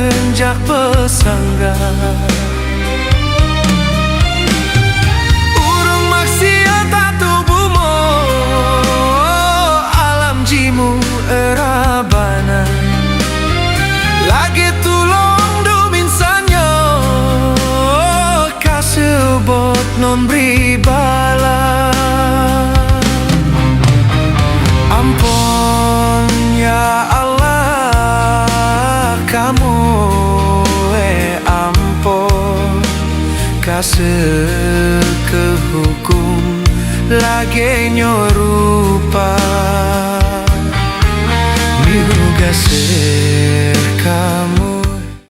menjak pesangga. Urung maksiat tubuhmu, alam jimu erabana. Lagi tulong duminsanyo, kasebut non bribala. Ampun ya Allah, kamu ampun, kasih kehukum lagi nyorupa. Milu gasir kamu